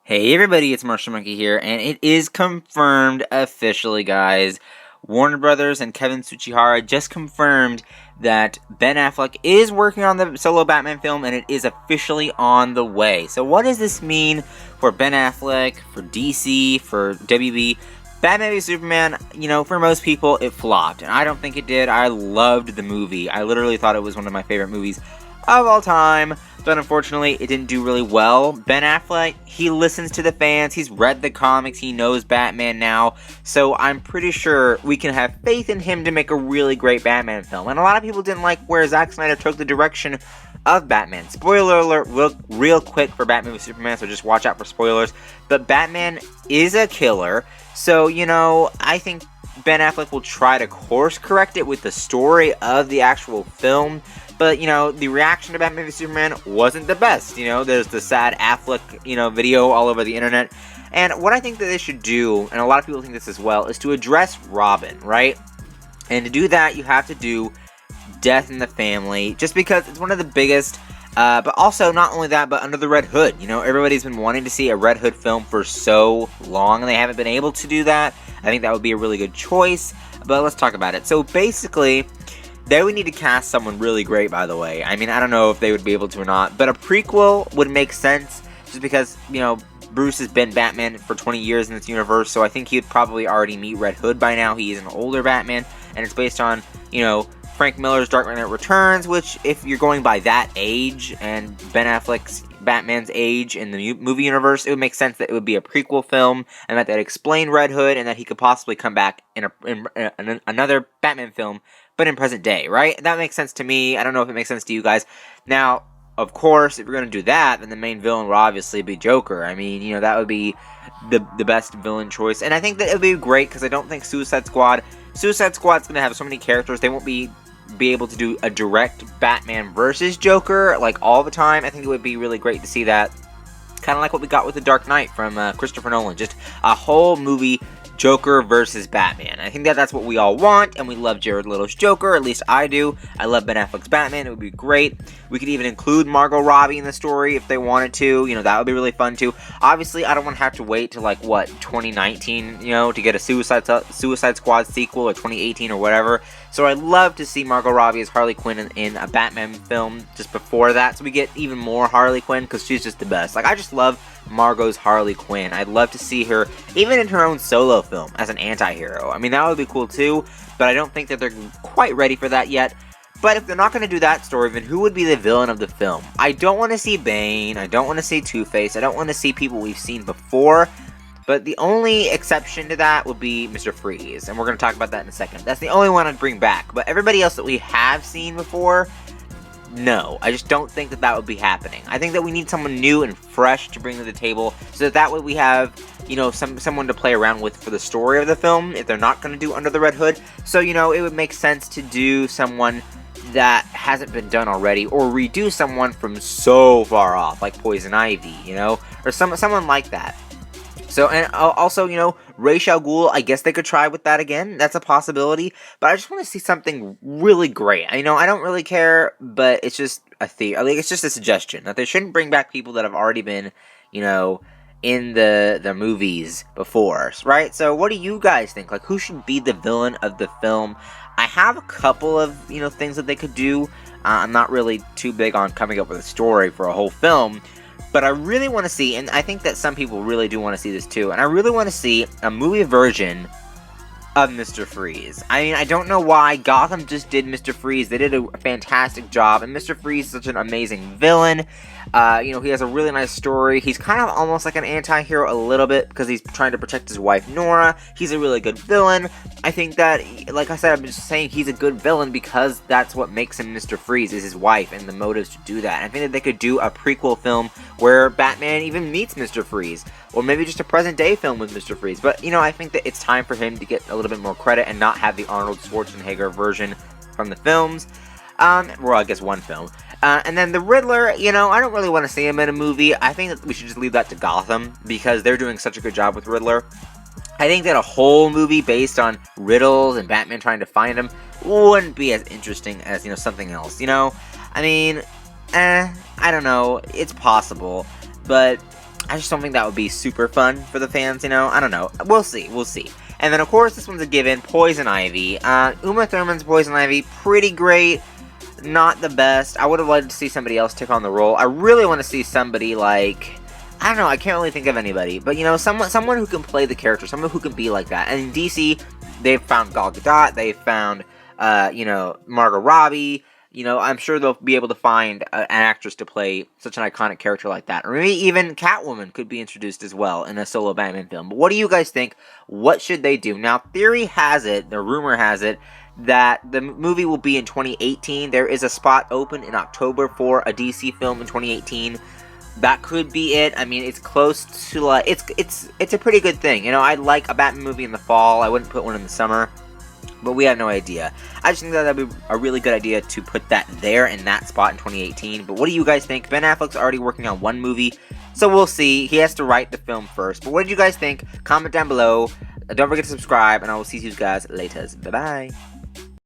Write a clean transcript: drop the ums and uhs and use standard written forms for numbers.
Hey everybody, it's Marshall Monkey here, and it is confirmed officially, guys. Warner Brothers and Kevin Tsuchihara just confirmed that Ben Affleck is working on the solo Batman film, and it is officially on the way. So what does this mean for Ben Affleck, for DC, for WB? Batman v Superman, for most people, it flopped, and I don't think it did. I loved the movie. I literally thought it was one of my favorite movies of all time, but unfortunately it didn't do really well. Ben Affleck, he listens to the fans, he's read the comics, he knows Batman now, so I'm pretty sure we can have faith in him to make a really great Batman film. And a lot of people didn't like where Zack Snyder took the direction of Batman. Spoiler alert, real quick for Batman v Superman, so just watch out for spoilers. But Batman is a killer, so, I think Ben Affleck will try to course correct it with the story of the actual film. But, the reaction to Batman v Superman wasn't the best. There's the sad Affleck, video all over the internet. And what I think that they should do, and a lot of people think this as well, is to address Robin, right? And to do that, you have to do Death in the Family, just because it's one of the biggest, but also not only that, but Under the Red Hood. Everybody's been wanting to see a Red Hood film for so long, and they haven't been able to do that. I think that would be a really good choice, but let's talk about it. So basically, they would need to cast someone really great, by the way. I mean, I don't know if they would be able to or not, but a prequel would make sense, just because, Bruce has been Batman for 20 years in this universe, so I think he would probably already meet Red Hood by now. He is an older Batman, and it's based on, Frank Miller's Dark Knight Returns, which, if you're going by that age, and Ben Affleck's Batman's age in the movie universe, it would make sense that it would be a prequel film, and that explain Red Hood, and that he could possibly come back in another Batman film, but in present day, right? That makes sense to me. I don't know if it makes sense to you guys. Now, of course, if you're going to do that, then the main villain would obviously be Joker. I mean, that would be the best villain choice. And I think that it would be great, because I don't think Suicide Squad's going to have so many characters. They won't be able to do a direct Batman versus Joker, like, all the time. I think it would be really great to see that. Kind of like what we got with The Dark Knight from Christopher Nolan. Just a whole movie, Joker versus Batman. I think that's what we all want, and we love Jared Leto's Joker, at least I do. I love Ben Affleck's Batman, it would be great. We could even include Margot Robbie in the story if they wanted to, that would be really fun too. Obviously, I don't want to have to wait till 2019, to get a Suicide Squad sequel, or 2018 or whatever. So I'd love to see Margot Robbie as Harley Quinn in a Batman film just before that, so we get even more Harley Quinn, because she's just the best. I just love Margot's Harley Quinn. I'd love to see her even in her own solo film as an anti-hero. I mean, that would be cool too, but I don't think that they're quite ready for that yet. But if they're not going to do that story, then who would be the villain of the film? I don't want to see Bane, I don't want to see Two-Face, I don't want to see people we've seen before, but the only exception to that would be Mr. Freeze, and we're going to talk about that in a second. That's the only one I'd bring back, but everybody else that we have seen before, no, I just don't think that would be happening. I think that we need someone new and fresh to bring to the table, so that way we have, someone to play around with for the story of the film, if they're not going to do Under the Red Hood. So, it would make sense to do someone that hasn't been done already, or redo someone from so far off, like Poison Ivy, or someone like that. So, and also, Ra's al Ghul, I guess they could try with that again. That's a possibility. But I just want to see something really great. I don't really care, but it's just a theory. It's just a suggestion that they shouldn't bring back people that have already been, in the movies before, right? So, what do you guys think? Who should be the villain of the film? I have a couple of, things that they could do. I'm not really too big on coming up with a story for a whole film. But I really want to see, and I think that some people really do want to see this too, and I really want to see a movie version of Mr. Freeze. I mean, I don't know why Gotham just did Mr. Freeze. They did a fantastic job, and Mr. Freeze is such an amazing villain. He has a really nice story. He's kind of almost like an anti-hero a little bit, because he's trying to protect his wife, Nora. He's a really good villain. I think that, like I said, I'm just saying he's a good villain because that's what makes him Mr. Freeze, is his wife and the motives to do that. And I think that they could do a prequel film where Batman even meets Mr. Freeze, or maybe just a present-day film with Mr. Freeze. But, I think that it's time for him to get a little bit more credit and not have the Arnold Schwarzenegger version from the films. Well, I guess one film. And then the Riddler, I don't really want to see him in a movie. I think that we should just leave that to Gotham, because they're doing such a good job with Riddler. I think that a whole movie based on riddles and Batman trying to find him wouldn't be as interesting as, something else, I mean, I don't know, it's possible, but I just don't think that would be super fun for the fans, you know? I don't know. We'll see. We'll see. And then, of course, this one's a given. Poison Ivy. Uma Thurman's Poison Ivy, pretty great. Not the best. I would have liked to see somebody else take on the role. I really want to see somebody like... I don't know. I can't really think of anybody. But, you know, someone who can play the character. Someone who can be like that. And in DC, they've found Gal Gadot. They've found, you know, Margot Robbie. You know, I'm sure they'll be able to find an actress to play such an iconic character like that. Or maybe even Catwoman could be introduced as well in a solo Batman film. But what do you guys think? What should they do? Now, theory has it, the rumor has it, that the movie will be in 2018. There is a spot open in October for a DC film in 2018. That could be it. I mean, it's close to, like, it's a pretty good thing. You know, I'd like a Batman movie in the fall. I wouldn't put one in the summer. But we have no idea. I just think that would be a really good idea to put that there in that spot in 2018. But what do you guys think? Ben Affleck's already working on one movie, so we'll see. He has to write the film first. But what did you guys think? Comment down below. Don't forget to subscribe, and I will see you guys later. Bye-bye.